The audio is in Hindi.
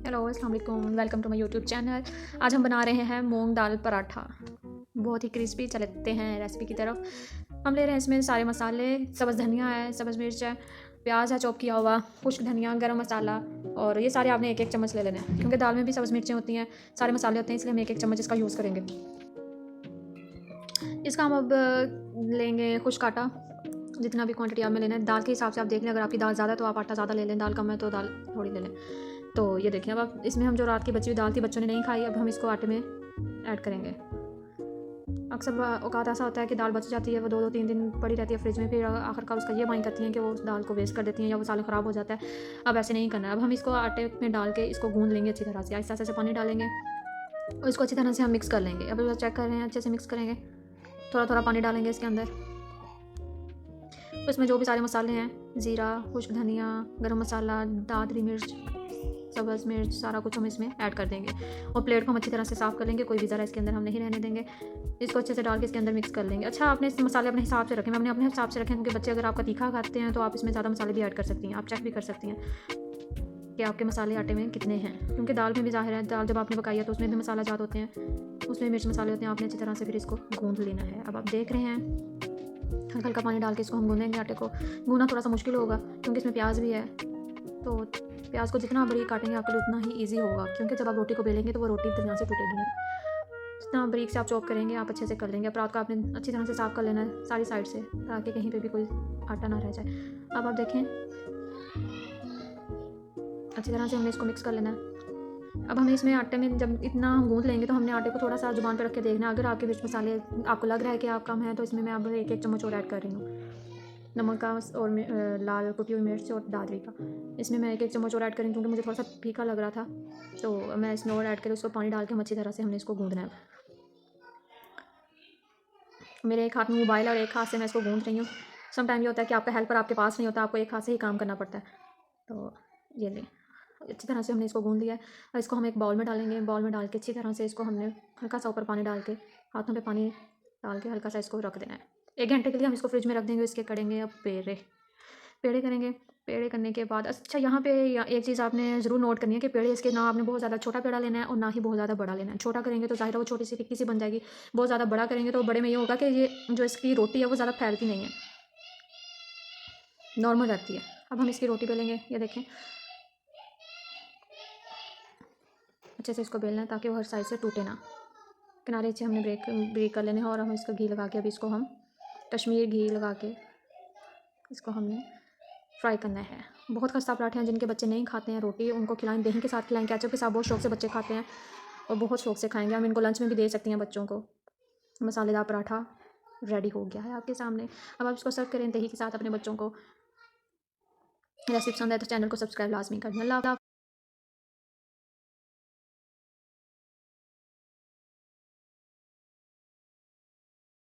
हेलो अस्सलाम वालेकुम, welcome to my YouTube channel. आज हम बना रहे हैं मूंग दाल पराठा। बहुत ही क्रिस्पी। चलते हैं रेसिपी की तरफ। हम ले रहे हैं इसमें सारे मसाले। सब्ज़ धनिया है, सब्ज़ मिर्च है, प्याज है चॉप किया हुआ, खुश्क धनिया, गरम मसाला, और ये सारे आपने एक एक चम्मच ले लेने हैं क्योंकि दाल में भी सब्ज़ मिर्चें होती हैं, सारे मसाले होते हैं, इसलिए हम एक एक चम्मच इसका यूज़ करेंगे। इसका हम अब लेंगे खुश्क आटा। जितना भी क्वांटिटी आप में लेना है, दाल के हिसाब से आप देख लें। अगर आपकी दाल ज़्यादा है तो आप आटा ज़्यादा ले लें, दाल कम है तो दाल थोड़ी ले लें। तो ये देखिए, अब आप इसमें हम जो रात की बची हुई दाल थी, बच्चों ने नहीं खाई, अब हम इसको आटे में ऐड करेंगे। अक्सर औकात ऐसा होता है कि दाल बच जाती है, वो 2-2 3 दिन पड़ी रहती है फ्रिज में, फिर आखिरकार उसका ये माइंड करती हैं कि वो उस दाल को वेस्ट कर देती हैं या वो सालन ख़राब हो जाता है। अब ऐसे नहीं करना है। अब हम इसको आटे में डाल के इसको गूँध लेंगे अच्छी तरह से। आहिस्ता से पानी डालेंगे और इसको अच्छी तरह से हम मिक्स कर लेंगे। अब चेक कर रहे हैं, अच्छे से मिक्स करेंगे। थोड़ा थोड़ा पानी डालेंगे इसके अंदर। उसमें जो भी सारे मसाले हैं, ज़ीरा, खुश्क धनिया, गरम मसाला, दादरी मिर्च, सब्ज़ मिर्च, सारा कुछ हम इसमें ऐड कर देंगे और प्लेट को हम अच्छी तरह से साफ़ कर लेंगे। कोई भी ज़रा इसके अंदर हम नहीं रहने देंगे। इसको अच्छे से डाल के इसके अंदर मिक्स कर लेंगे। अच्छा, आपने इस मसाले अपने हिसाब से रखें। मैंने अपने हिसाब से रखें क्योंकि बच्चे अगर आपका तीखा खाते हैं तो आप इसमें ज़्यादा मसाले भी ऐड कर सकती हैं। आप चेक भी कर सकती हैं कि आपके मसाले आटे में कितने हैं, क्योंकि दाल में भी ज़ाहिर है, दाल जब आपने पकाई है तो उसमें भी मसाला ज़्यादा होते हैं, उसमें मिर्च मसाले होते हैं। आपने अच्छी तरह से फिर इसको गूँध लेना है। अब आप देख रहे हैं, हल्का हल्का पानी डाल के इसको हम गूँधेंगे। आटे को गूँधना थोड़ा सा मुश्किल होगा क्योंकि इसमें प्याज भी है, तो प्याज को जितना बारीक काटेंगे आपके लिए उतना ही ईजी होगा, क्योंकि जब आप रोटी को बेलेंगे तो वो रोटी तरह से टूटेगी नहीं। जितना बारीक से आप चॉप करेंगे आप अच्छे से कर लेंगे। अपराध को आपने अच्छी तरह से साफ़ कर लेना है सारी साइड से, ताकि कहीं पे भी कोई आटा ना रह जाए। अब आप देखें, अच्छी तरह से हमने इसको मिक्स कर लेना है। अब हमें इसमें आटे में जब इतना हम गूँध लेंगे तो हमने आटे को थोड़ा सा जुबान पे रख के देखना है। अगर आपके मिर्च मसाले आपको लग रहा है कि आप कम है तो इसमें मैं अब एक एक चम्मच और ऐड कर रही हूँ नमक का, और लाल कुटी हुई मिर्च और दादरी का। इसमें मैं एक एक चम्मच और ऐड करूँ क्योंकि मुझे थोड़ा सा फीका लग रहा था, तो मैं इसमें और ऐड कर उसको पानी डाल के हम अच्छी तरह से हमने इसको गूँधना है। मेरे एक हाथ में मोबाइल और एक हाथ से मैं इसको गूँध रही हूँ। सम टाइम ये होता है कि आपका हेल्पर आपके पास नहीं होता, आपको एक हाथ से ही काम करना पड़ता है। तो ये लें, अच्छी तरह से हमने इसको गूँध लिया है और इसको हम एक बाउल में डालेंगे। बाउल में डाल के अच्छी तरह से इसको हमने हल्का सा ऊपर पानी डाल के, हाथों पे पानी डाल के हल्का सा इसको रख देना है। 1 घंटे के लिए हम इसको फ्रिज में रख देंगे। इसके करेंगे अब पेड़े पेड़े करेंगे। पेड़े करने के बाद अच्छा, यहाँ पे एक चीज़ आपने ज़रूर नोट करनी है कि पेड़े इसके ना आपने बहुत ज़्यादा छोटा पेड़ा लेना है और ना ही बहुत ज़्यादा बड़ा लेना है। छोटा करेंगे तो ज़ाहिर है वो छोटी सी टिक्की सी बन जाएगी। बहुत ज़्यादा बड़ा करेंगे तो बड़े में ये होगा कि ये जो इसकी रोटी है वो ज़्यादा फैलती नहीं है, नॉर्मल रहती है। अब हम इसकी रोटी बेलेंगे। ये देखें, अच्छे से इसको बेलना है ताकि वो हर साइड से टूटे ना। किनारे से हमने ब्रेक कर लेने हैं और हम इसका घी लगा के, अभी इसको हम कश्मीर घी लगा के इसको हमने फ्राई करना है। बहुत खस्ता पराठे हैं जिनके बच्चे नहीं खाते हैं रोटी, उनको खिलाएं, दही के साथ खिलाएं, केचप के साथ बहुत शौक से बच्चे खाते हैं और बहुत शौक से खाएंगे। हम इनको लंच में भी दे सकती हैं बच्चों को। मसालेदार पराठा रेडी हो गया है आपके सामने। अब आप इसको सर्व करें दही के साथ अपने बच्चों को। रेसिपी पसंद है तो चैनल को सब्सक्राइब लाजमी कर दें। अल्लाह